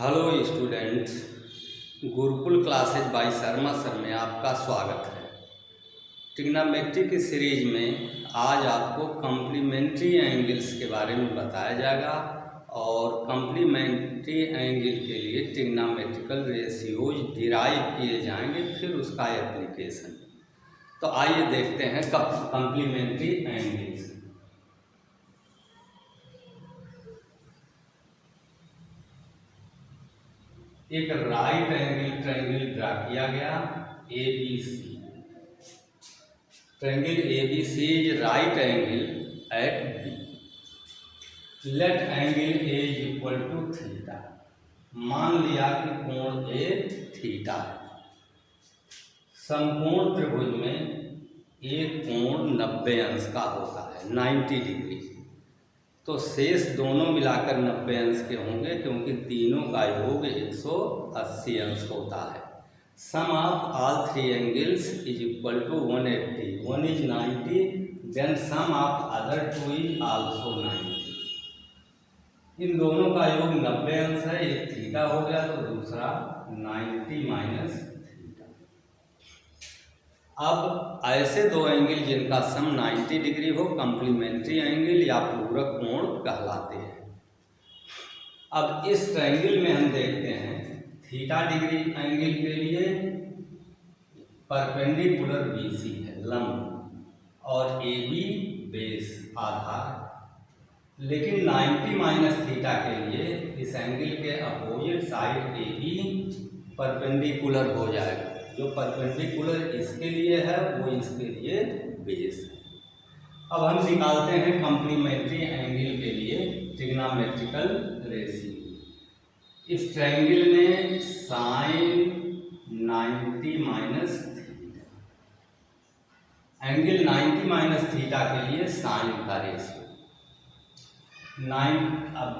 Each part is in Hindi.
Hello students, Gurukul classes by Sharma sir में आपका स्वागत है। ट्रिग्नोमेट्री की सीरीज में आज आपको कम्प्लीमेंट्री एंगल्स के बारे में बताया जाएगा और कम्प्लीमेंट्री एंगल के लिए ट्रिग्नोमेट्रिकल रेशियोज डिराइव किए जाएंगे, फिर उसका एप्लीकेशन। तो आइए देखते हैं कम्प्लीमेंट्री एंगल्स। एक राइट एंगल ट्रायंगल ड्रा किया गया ABC। Triangle ABC is right angle at B। Let angle A is equal to theta. मान लिया कि कोण A थीटा है। समकोण त्रिभुज में एक कोण 90 अंश का होता है, 90 डिग्री। तो शेष दोनों मिलाकर 90 अंश के होंगे, क्योंकि तीनों का योग 180 अंश होता है। Sum of all three angles is equal to 180। 1 is 90, then sum of other two is also 90। इन दोनों का योग 90 अंश है। एक थीटा हो गया तो दूसरा 90 माइनस थीटा। अब ऐसे दो एंगल जिनका सम 90 डिग्री हो कम्प्लीमेंट्री एंगल या पूरक कोण कहलाते हैं। अब इस ट्रायंगल में हम देखते हैं थीटा डिग्री एंगल के लिए परपेंडिकुलर BC है, लंब, और AB बेस आधार। लेकिन 90 माइनस थीटा के लिए इस एंगल के अपोजिट साइड AB परपेंडिकुलर हो जाएगा। जो परपेंडिकुलर इसके लिए है वो इसके लिए बेस है। अब हम निकालते हैं कम्प्लीमेंट्री एंगल के लिए ट्रिग्नोमेट्रिकल रेशियो। इस ट्रायंगल में sine 90 minus theta, angle 90 minus theta के लिए साइन का रेशियो 9। अब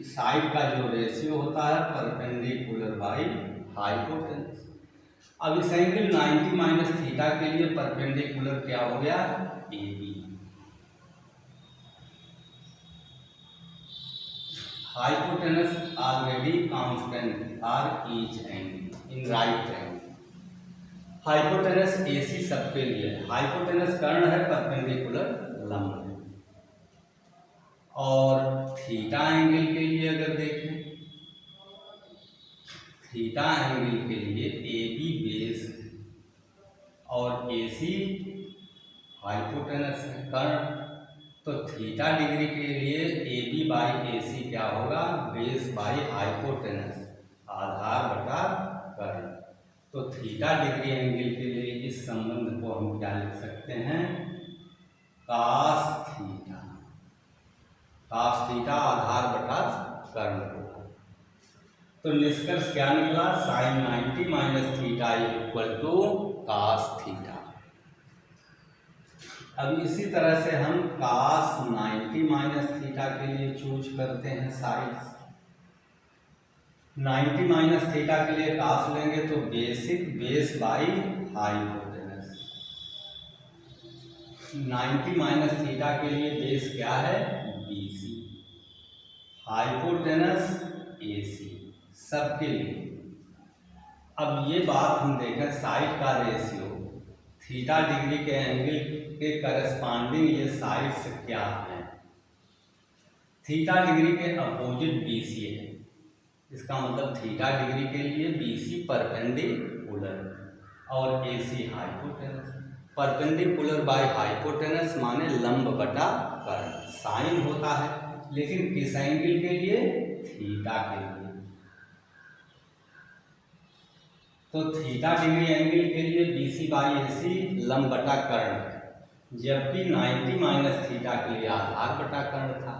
साइड का जो रेशियो होता है परपेंडिकुलर बाई हाइपोटेनस। अब इस एंगल 90 माइनस थीटा के लिए परपेंडिकुलर क्या हो गया, AB। Hypotenuse already constant for each angle in right angle. Hypotenuse AC सबके लिए है। हाइपोटेनस कर्ण है, परपेंडिकुलर लंब है। और थीटा एंगल के लिए अगर देखें, थीटा एंगल के लिए AB बेस और AC हाइपोटेनस है, कर्ण। तो थीटा डिग्री के लिए AB बाई AC क्या होगा, बेस बाई हाइपोटेनस, आधार बटा कर्ण। तो थीटा डिग्री एंगल के लिए इस संबंध को हम क्या लिख सकते हैं, कास थीटा। कास थीटा आधार बटा कर्ण होगा। तो निष्कर्ष क्या निकला, sine 90 minus theta equal to cos theta. अब इसी तरह से हम कास 90 माइनस थीटा के लिए चूज करते हैं साइड। 90 माइनस थीटा के लिए कास लेंगे तो basic base by hypotenuse. 90 minus theta के लिए बेस क्या है, BC, हाइपोटेनस AC, सबके लिए। अब ये बात हम देखें, साइड का रेशियो थीटा डिग्री के एंगल के करस्पॉन्डिंग ये साइड्स क्या है। थीटा डिग्री के अपोजिट BC है। इसका मतलब थीटा डिग्री के लिए BC परपेंडिकुलर और AC hypotenuse. Perpendicular by hypotenuse माने लंब बटा कर्ण, साइन होता है। लेकिन किस एंगल के लिए, थीटा के लिए। तो थीटा डिग्री एंगल के लिए BC बाई AC लंब बटा कर्ण है, जबकि 90 माइनस थीटा के लिए आधार बटा कर्ण था।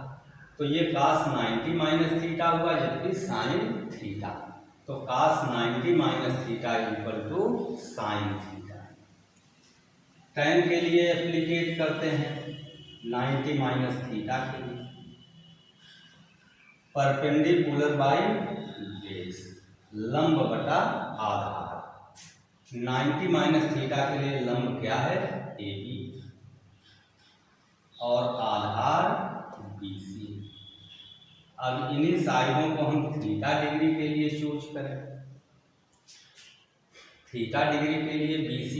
तो ये कास 90 माइनस थीटा हुआ, जबकि साइन थीटा। तो cos 90 minus theta equal to sine theta. tan के लिए एप्लीकेट करते हैं 90 माइनस थीटा के लिए, परपेंडिकुलर बाई बेस, लंब बटा आधार। 90 माइनस थीटा के लिए लंब क्या है, AB, और आधार BC। अब इन्हीं साइडों को हम थीटा डिग्री के लिए चूज करें। थीटा डिग्री के लिए BC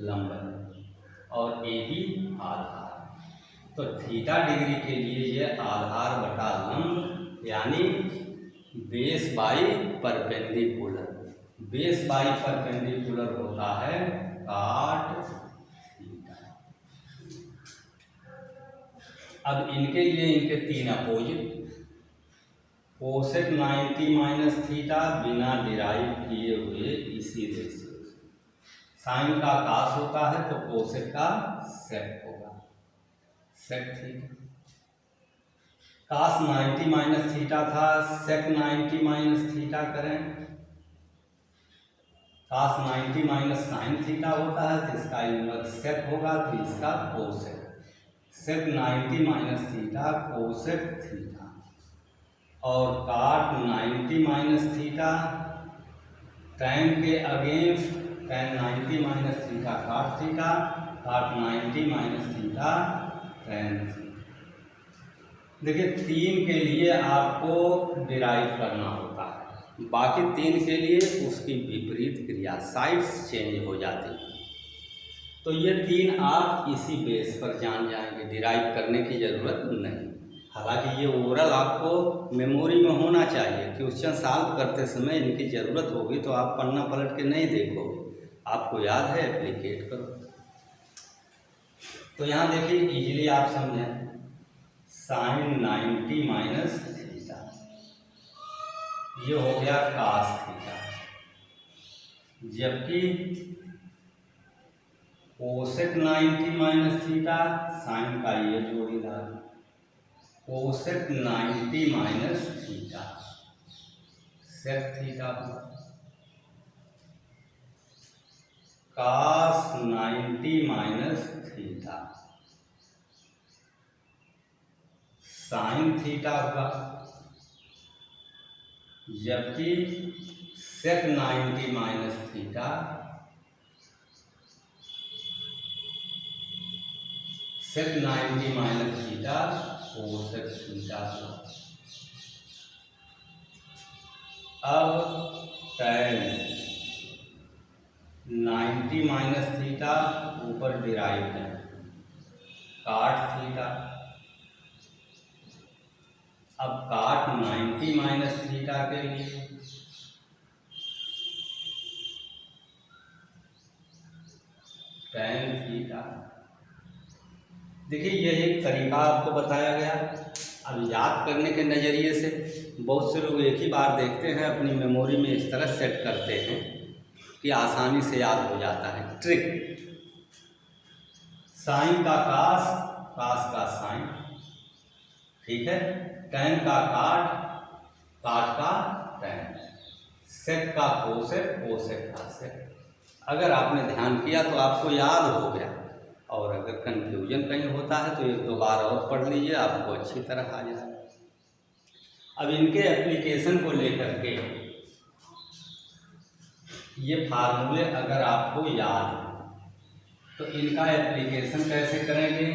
लंब है और AB आधार, तो थीटा डिग्री के लिए ये आधार बटा लंब यानी base by perpendicular. Base by perpendicular होता है काट थीटा। अब इनके लिए इनके तीन अपोजिट, कोसेक 90 माइनस थीटा बिना डिराइव किए हुए इसी रेशियो से, साइन का कास होता है तो कोसेक का सेक होगा, सेक थीटा। कास 90 माइनस थीटा था, सेक 90 माइनस थीटा करें, कास 90 माइनस साइन थीटा होता है तो इसका इन्वर्स सेक होगा, तो इसका कोसेक, सेक 90 माइनस थीटा कोसेक थीटा। और काट 90 माइनस थीटा टैन के अगेंस्ट, टैन 90 माइनस थीटा काट थीटा, काट 90 माइनस थीटा टैन थीटा। देखिए तीन के लिए आपको डिराइव करना होता है, बाकी तीन के लिए उसकी विपरीत क्रिया, साइड्स चेंज हो जाती है। तो ये तीन आप इसी बेस पर जान जाएंगे, डिराइव करने की ज़रूरत नहीं। हालांकि ये ओवरऑल आपको मेमोरी में होना चाहिए, क्वेश्चन सॉल्व करते समय इनकी ज़रूरत होगी तो आप पन्ना पलट के नहीं देखोगे, आपको याद है एप्लीकेट करो। तो यहाँ देखिए इजीली आप समझें, साइन 90 माइनस थीटा ये हो गया कास थीटा, जबकि कोसेक 90 माइनस थीटा साइन का ये जोड़ीदार, cosec 90 minus theta sec theta, cos 90 minus theta sine theta होगा, जबकि sec 90 minus theta sec 90 minus theta cosec theta. अब टैन 90 माइनस थीटा ऊपर डिराइव है, काट थीटा। अब काट 90 माइनस थीटा के लिए टैन थीटा। देखिए यह एक तरीका आपको बताया गया। अब याद करने के नज़रिए से बहुत से लोग एक ही बार देखते हैं, अपनी मेमोरी में इस तरह सेट करते हैं कि आसानी से याद हो जाता है। ट्रिक, साइन का कास, कास का साइन, ठीक है, टैन का काट, काट का टैन, सेक का कोसेक, कोसेक का सेक। अगर आपने ध्यान किया तो आपको याद हो गया, और अगर कंफ्यूजन कहीं होता है तो एक दो बार और पढ़ लीजिए, आपको अच्छी तरह आ जाए। अब इनके एप्लीकेशन को लेकर के ये फार्मूले अगर आपको याद है तो इनका एप्लीकेशन कैसे करेंगे,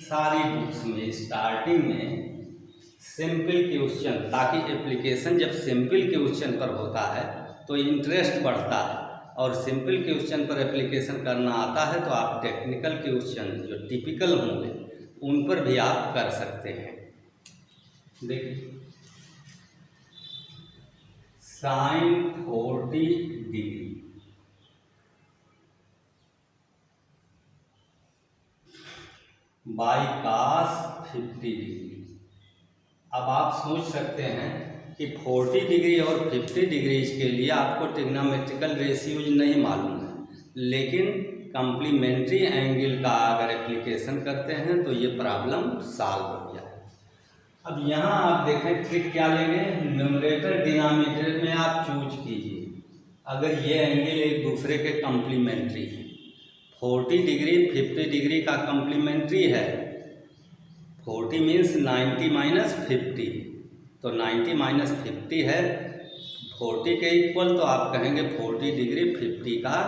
सारी बुक्स में स्टार्टिंग में सिंपल क्वेश्चन, ताकि एप्लीकेशन जब सिंपल क्वेश्चन पर होता है तो इंटरेस्ट बढ़ता है, और सिंपल क्वेश्चन पर एप्लीकेशन करना आता है तो आप टेक्निकल क्वेश्चन जो टिपिकल होंगे उन पर भी आप कर सकते हैं। देखिए sine 40 degree by cos 50 degree. अब आप सोच सकते हैं कि 40 डिग्री और 50 डिग्री के लिए आपको ट्रिग्नोमेट्रिकल रेशियोज नहीं मालूम है, लेकिन कम्प्लीमेंट्री एंगल का अगर एप्लीकेशन करते हैं तो ये प्रॉब्लम सॉल्व हो जाए। अब यहाँ आप देखें ट्रिक क्या लेंगे, न्यूमरेटर डिनोमिनेटर में आप चूज कीजिए अगर ये एंगल एक दूसरे के कम्प्लीमेंट्री है। 40 डिग्री 50 डिग्री का कम्प्लीमेंट्री है, 40 मीन्स 90 माइनस 50, तो 90 माइनस 50 है 40 के इक्वल, तो आप कहेंगे 40 डिग्री 50 का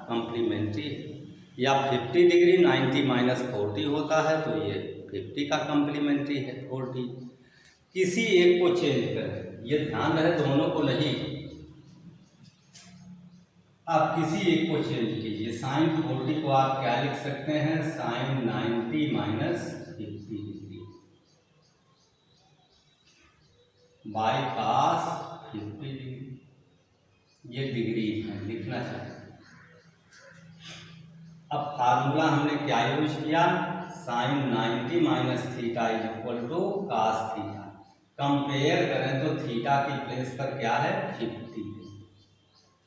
कम्प्लीमेंट्री है, या 50 डिग्री 90 माइनस 40 होता है तो ये 50 का कम्प्लीमेंट्री है 40। किसी एक को चेंज करें, ये ध्यान रहे दोनों को नहीं, आप किसी एक को चेंज कीजिए। साइन 40 को आप क्या लिख सकते हैं, sine 90 minus 50 degree by cos 50 degree. ये डिग्री है, लिखना चाहिए। अब फार्मूला हमने क्या यूज किया, sine 90 minus theta is equal to cos theta. Compare करें तो थीटा की प्लेस पर क्या है, 50 है,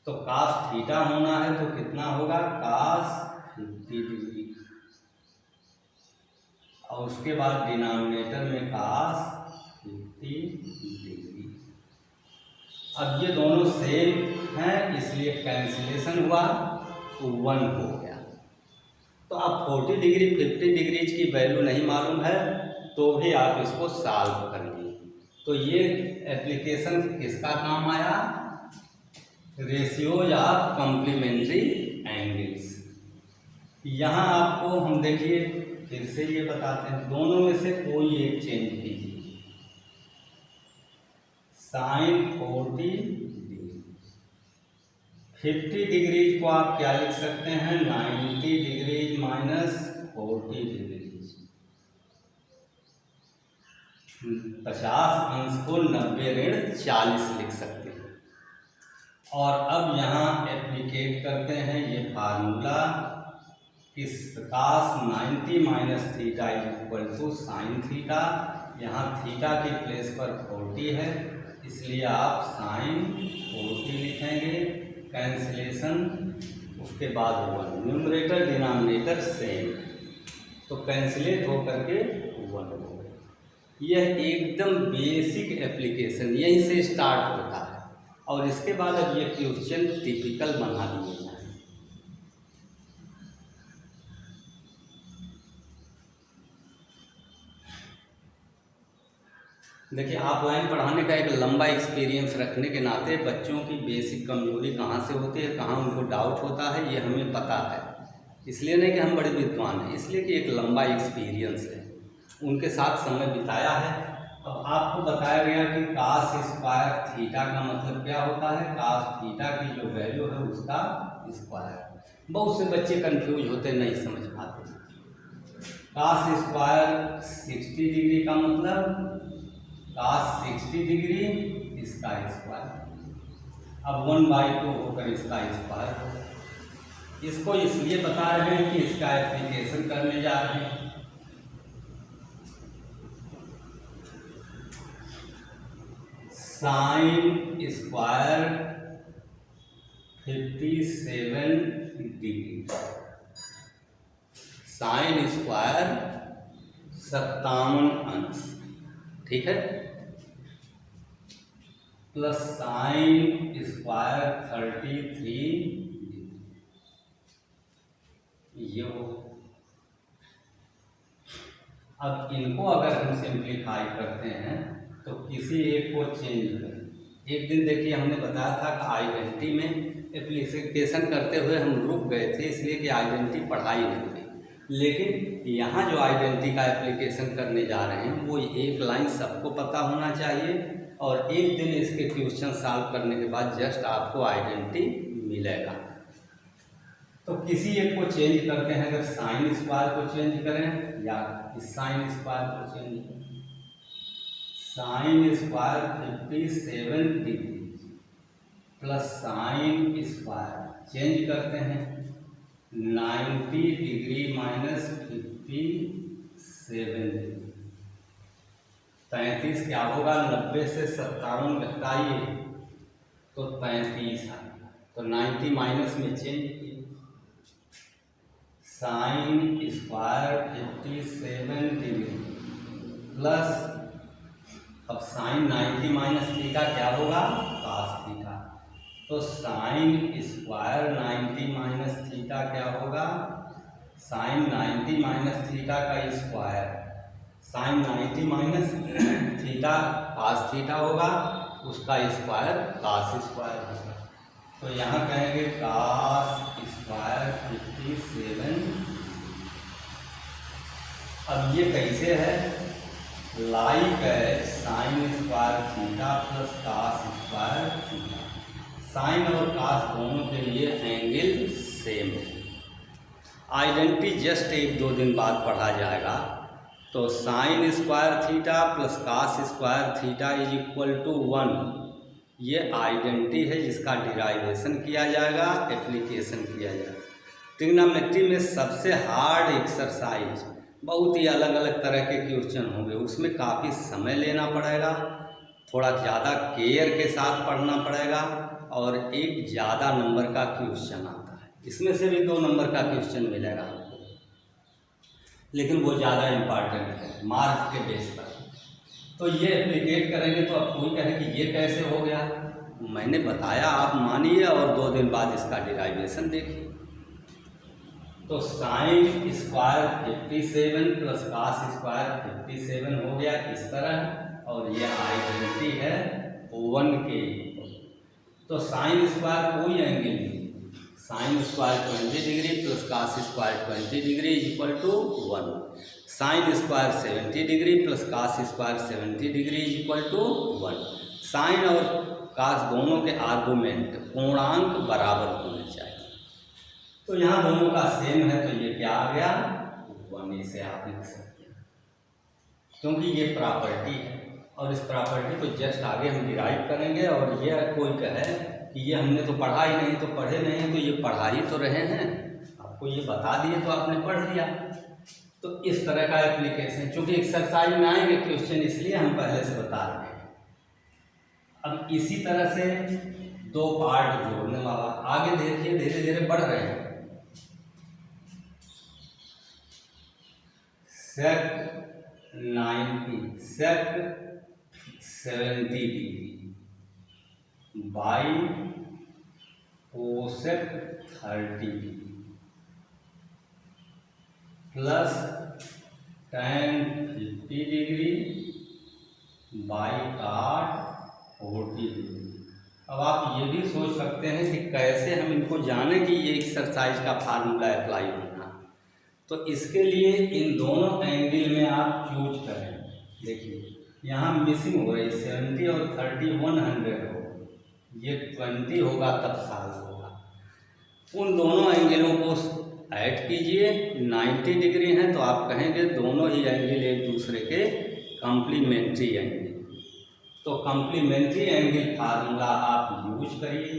तो कास थीटा होना है तो कितना होगा, कास 50 डिग्री, और उसके बाद डिनोमिनेटर में कास 50 डिग्री। अब ये दोनों सेम हैं इसलिए कैंसिलेशन हुआ, 1 हो गया। तो अब 40 डिग्री 50 डिग्रीज की वैल्यू नहीं मालूम है तो भी आप इसको सॉल्व कर लीजिए। तो ये एप्लीकेशन किसका काम आया, रेशियोज ऑफ कॉम्प्लीमेंट्री एंगल्स। यहाँ आपको हम देखिए फिर से ये बताते हैं, दोनों में से कोई एक चेंज कीजिए। साइन 40 डिग्री 50 डिग्री को आप क्या लिख सकते हैं, 90 डिग्री माइनस 40 डिग्री। 50 अंश को 90 ऋण 40 लिख सकते हैं। और अब यहाँ एप्लीकेट करते हैं ये फार्मूला, इस cos 90 minus theta is equal to sine theta. यहाँ थीटा की प्लेस पर 40 है इसलिए आप साइन 40 लिखेंगे, कैंसिलेशन, उसके बाद 1, न्यूमरेटर डिनोमिनेटर सेम, तो कैंसिलेट होकर के 1 हो गए। यह एकदम बेसिक एप्लीकेशन यहीं से स्टार्ट होता है और इसके बाद अब ये क्वेश्चन टिपिकल बना दिए जाए। देखिए ऑफलाइन पढ़ाने का एक लंबा एक्सपीरियंस रखने के नाते बच्चों की बेसिक कमजोरी कहाँ से होती है, कहाँ उनको डाउट होता है, ये हमें पता है। इसलिए नहीं कि हम बड़े विद्वान हैं, इसलिए कि एक लंबा एक्सपीरियंस है, उनके साथ समय बिताया है। अब आपको बताया गया कि कास स्क्वायर थीटा का मतलब क्या होता है, कास थीटा की जो वैल्यू है उसका स्क्वायर। बहुत से बच्चे कंफ्यूज होते, नहीं समझ पाते। कास स्क्वायर 60 डिग्री का मतलब कास 60 डिग्री इसका स्क्वायर। अब 1/2 होकर इसका स्क्वायर होगा। इसको इसलिए बता रहे हैं कि इसका एप्लीकेशन करने जा रहे हैं। Sign square 57 degree, sign square 57 अंश, ठीक है, प्लस साइन स्क्वायर 33 ये हो। अब इनको अगर हम सिंप्लीफाई करते हैं तो किसी एक को चेंज करें। एक दिन देखिए हमने बताया था कि आइडेंटिटी में एप्लीकेशन करते हुए हम रुक गए थे इसलिए कि आइडेंटिटी पढ़ाई नहीं हुई, लेकिन यहाँ जो आइडेंटिटी का एप्लीकेशन करने जा रहे हैं वो एक लाइन सबको पता होना चाहिए और एक दिन इसके क्वेश्चन सॉल्व करने के बाद जस्ट आपको आइडेंटिटी मिलेगा। तो किसी एक को चेंज करते हैं, अगर साइन स्क्वायर को चेंज करें या इस साइन स्क्वायर को चेंज करें, sign square 57 degree plus sine square change करते हैं 90 डिग्री माइनस 57 डिग्री। 33 क्या होगा, 90 से 57 घटाइए तो 33 है, तो 90 माइनस में चेंज किए, साइन स्क्वायर 57 डिग्री प्लस, अब साइन 90 माइनस थीटा क्या होगा, कास थीटा, तो साइन स्क्वायर 90 माइनस थीटा क्या होगा, साइन 90 माइनस थीटा का square, sine 90 minus theta cos theta होगा, उसका स्क्वायर कास स्क्वायर होगा। तो यहाँ कहेंगे कास स्क्वायर 57। अब ये कैसे है like as sine square theta plus cos square theta. Sine और कास दोनों के लिए एंगल सेम है। आइडेंटिटी जस्ट एक दो दिन बाद पढ़ा जाएगा। तो sine square theta plus cos square theta is equal to 1, ये आइडेंटिटी है जिसका डिराइवेशन किया जाएगा, एप्लीकेशन किया जाएगा। ट्रिग्नोमेट्री में सबसे हार्ड एक्सरसाइज, बहुत ही अलग अलग तरह के क्वेश्चन होंगे, उसमें काफ़ी समय लेना पड़ेगा, थोड़ा ज़्यादा केयर के साथ पढ़ना पड़ेगा और एक ज़्यादा नंबर का क्वेश्चन आता है। इसमें से भी 2 नंबर का क्वेश्चन मिलेगा आपको, लेकिन वो ज़्यादा इम्पॉर्टेंट है मार्क्स के बेस पर। तो ये एप्लीकेट करेंगे तो अब कोई कहे कि ये कैसे हो गया, मैंने बताया, आप मानिए और 2 दिन बाद इसका डिराइवेशन देखिए। तो sine square 57 plus cos square 57 हो गया इस तरह, और ये आइडेंटिटी है 1 के। तो साइन स्क्वायर कोई एंगल नहीं, sine square 20 degree plus cos square 20 degree is equal to 1। Sine square 70 degree plus cos square 70 degree is equal to 1। Sine और कास दोनों के आर्गुमेंट पूर्णांक बराबर होने चाहिए। तो यहाँ दोनों का सेम है, तो ये क्या आ गया 1, से आप लिख सकते हैं, क्योंकि ये प्रॉपर्टी है और इस प्रॉपर्टी को जस्ट आगे हम डिराइव करेंगे। और ये कोई कहे कि ये हमने तो पढ़ा ही नहीं, तो पढ़े नहीं हैं, तो ये पढ़ा ही तो रहे हैं, आपको ये बता दिए तो आपने पढ़ लिया। तो इस तरह का एप्लीकेशन, चूँकि एक्सरसाइज में आएंगे क्वेश्चन, इसलिए हम पहले से बता रहे हैं। अब इसी तरह से 2 पार्ट जोड़ने वाला, आगे देखिए धीरे धीरे बढ़ रहे हैं। सेक 90 सेक 70 degree by cosec 30 degree plus tan 50 degree by cot 40 degree. अब आप ये भी सोच सकते हैं कि कैसे हम इनको जाने कि ये एक्सरसाइज का फार्मूला अप्लाई होना। तो इसके लिए इन दोनों एंगल में आप चूज करें। देखिए यहाँ मिसिंग हो रही 70 और 30 100 होगा, ये 20 होगा तब साल होगा। उन दोनों एंगलों को ऐड कीजिए, 90 डिग्री हैं तो आप कहेंगे दोनों ही एंगल एक दूसरे के कॉम्प्लीमेंट्री एंगल। तो कॉम्प्लीमेंट्री एंगल फार्मूला आप यूज करिए।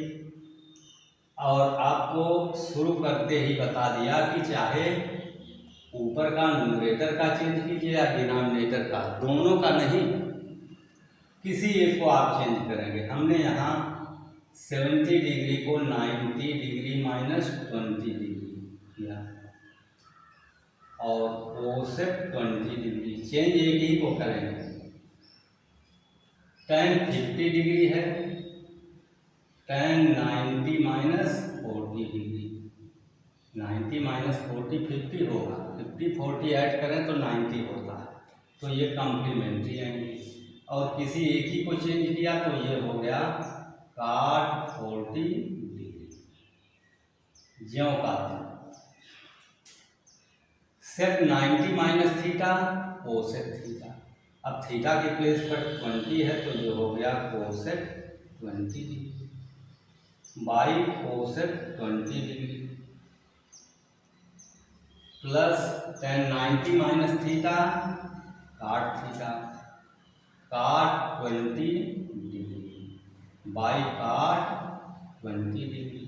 और आपको शुरू करते ही बता दिया कि चाहे ऊपर का न्यूमरेटर का चेंज कीजिए या डिनोमिनेटर का, दोनों का नहीं, किसी एक को आप चेंज करेंगे। हमने यहाँ 70 डिग्री को 90 डिग्री माइनस 20 डिग्री किया और कोसेक 20 डिग्री, चेंज एक ही को करेंगे। tan 50 डिग्री है, tan 90 माइनस 40 डिग्री, 90 माइनस 40 50 होगा, 50 40 ऐड करें तो 90 होता है। तो ये कॉम्प्लीमेंट्री एंगल। और किसी एक ही को चेंज किया तो ये हो गया काट 40 डिग्री, ज्यों का सेक 90 माइनस थीटा कोसेक थीटा। अब थीटा के प्लेस पर 20 है तो ये हो गया cosec 20 degree by cosec 20 degree plus tan 90 minus theta काट थीटा काट 20 डिग्री बाई काट 20 डिग्री।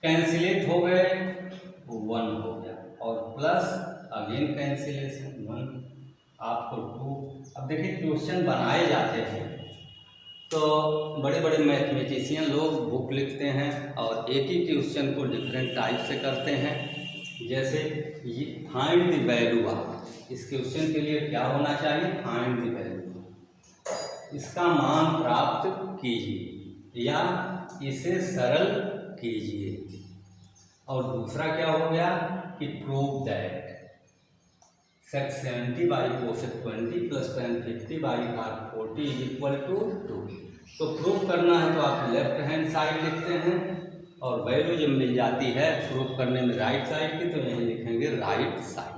कैंसिलेट हो गए, 1 हो गया और प्लस अगेन कैंसिलेशन 1, आपको 2। अब देखिए क्वेश्चन बनाए जाते हैं तो बड़े बड़े मैथमेटिशियन लोग बुक लिखते हैं और एक ही क्वेश्चन को डिफरेंट टाइप से करते हैं। जैसे ये फाइंड द वैल्यू ऑफ, इस क्वेश्चन के लिए क्या होना चाहिए, फाइंड द वैल्यू, इसका मान प्राप्त कीजिए या इसे सरल कीजिए। और दूसरा क्या हो गया कि prove that sec 70 by cosec 20 plus tan 50 by cot 40 is equal to 2। तो प्रूव करना है तो आप लेफ्ट हैंड साइड लिखते हैं और वैल्यू जब मिल जाती है प्रूव करने में राइट साइड की तो यहीं लिखेंगे राइट साइड।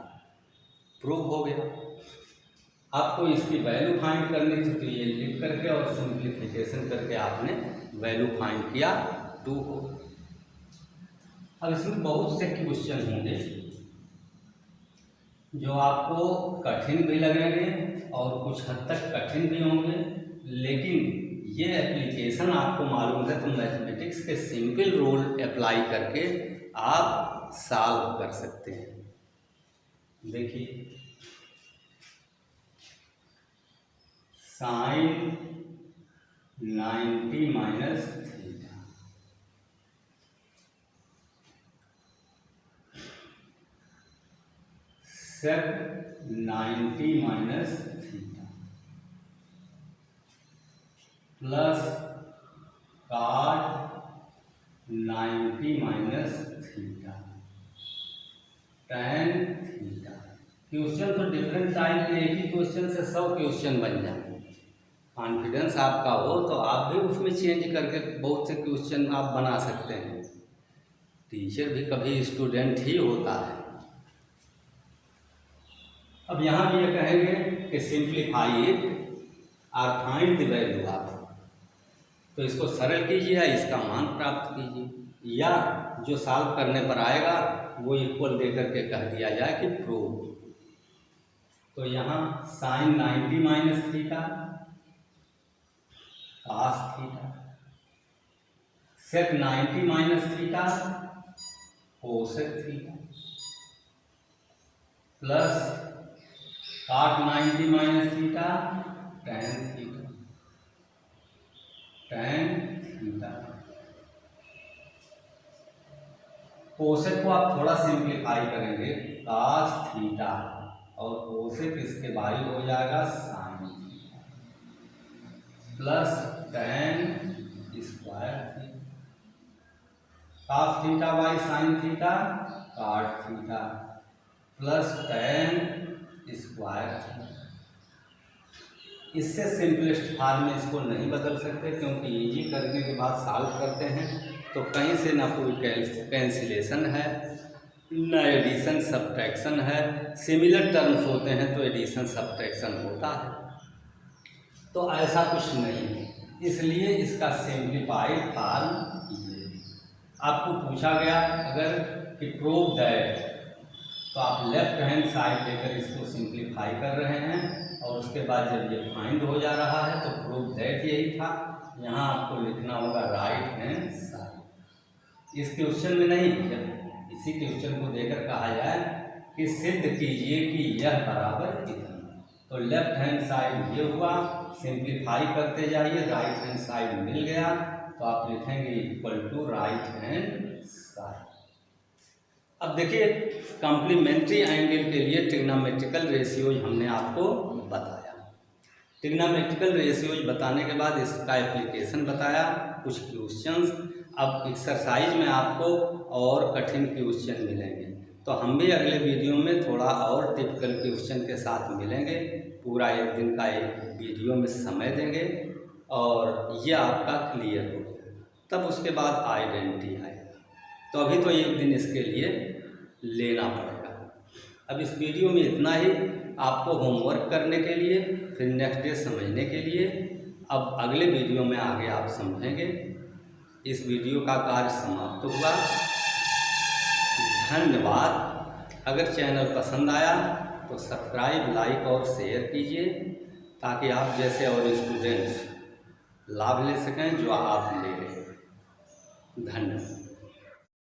प्रूव हो गया। आपको इसकी वैल्यू फाइंड करनी थी, तो ये लिख करके और सिंप्लीफिकेशन करके आपने वैल्यू फाइंड किया 2 हो। अब इसमें बहुत से क्वेश्चन होंगे जो आपको कठिन भी लगेंगे और कुछ हद तक कठिन भी होंगे, लेकिन ये एप्लीकेशन आपको मालूम है तो मैथमेटिक्स के सिंपल रूल अप्लाई करके आप सॉल्व कर सकते हैं। देखिए, sine 90 minus theta, sec 90 minus theta plus cot 90 minus theta tan theta. Question तो डिफरेंट टाइप के, एक ही क्वेश्चन से 100 क्वेश्चन बन जाएंगे। कॉन्फिडेंस आपका हो तो आप भी उसमें चेंज करके बहुत से क्वेश्चन आप बना सकते हैं। टीचर भी कभी स्टूडेंट ही होता है। अब यहाँ भी ये कहेंगे कि सिंप्लीफाई इट और फाइंड द वैल्यू ऑफ, तो इसको सरल कीजिए या इसका मान प्राप्त कीजिए, या जो सॉल्व करने पर आएगा वो इक्वल दे करके कह दिया जाए कि प्रूव। तो यहाँ sine 90 minus theta cos theta, sec 90 minus theta cosec theta plus cot 90 minus theta tan theta, tan theta. Cosec को आप थोड़ा सिंप्लीफाई करेंगे cos थीटा और कोसेक इसके बाई हो जाएगा sine theta plus tan square theta, cos theta by sine theta cot theta plus tan square theta. इससे सिंपलेस्ट फॉर्म में इसको नहीं बदल सकते, क्योंकि इजी करने के बाद सॉल्व करते हैं तो कहीं से ना कोई कैंसिलेशन है, ना एडिशन सब्ट्रैक्शन है। सिमिलर टर्म्स होते हैं तो एडिशन सब्ट्रैक्शन होता है, तो ऐसा कुछ नहीं है। इसलिए इसका सिंप्लीफाइड फॉर्म ये। आपको पूछा गया अगर कि प्रूव दैट, तो आप लेफ्ट हैंड साइड लेकर इसको सिंप्लीफाई कर रहे हैं और उसके बाद जब ये फाइंड हो जा रहा है तो प्रूव दैट यही था। यहाँ आपको लिखना होगा राइट हैंड साइड। इस क्वेश्चन में नहीं, जब इसी क्वेश्चन को देकर कहा जाए कि सिद्ध कीजिए कि यह बराबर इतना, तो लेफ्ट हैंड साइड ये हुआ, सिंप्लीफाई करते जाइए, राइट हैंड साइड मिल गया तो आप लिखेंगे equal to right hand side. अब देखिए, कॉम्प्लीमेंट्री एंगल के लिए ट्रिग्नोमेट्रिकल रेशियोज हमने आपको बताया। ट्रिग्नोमेट्रिकल रेशियोज बताने के बाद इसका एप्लीकेशन बताया, कुछ क्वेश्चंस। अब एक्सरसाइज में आपको और कठिन क्वेश्चन मिलेंगे, तो हम भी अगले वीडियो में थोड़ा और टिपिकल क्वेश्चन के साथ मिलेंगे। पूरा 1 दिन का एक वीडियो में समय देंगे और ये आपका क्लियर हो जाएगा, तब उसके बाद आइडेंटिटी आएगा। तो अभी तो 1 दिन इसके लिए लेना पड़ेगा। अब इस वीडियो में इतना ही, आपको होमवर्क करने के लिए, फिर नेक्स्ट डे समझने के लिए। अब अगले वीडियो में आगे आप समझेंगे। इस वीडियो का कार्य समाप्त हुआ। धन्यवाद। अगर चैनल पसंद आया तो सब्सक्राइब, लाइक और शेयर कीजिए, ताकि आप जैसे और स्टूडेंट्स लाभ ले सकें जो आप ले रहे हैं। धन्यवाद।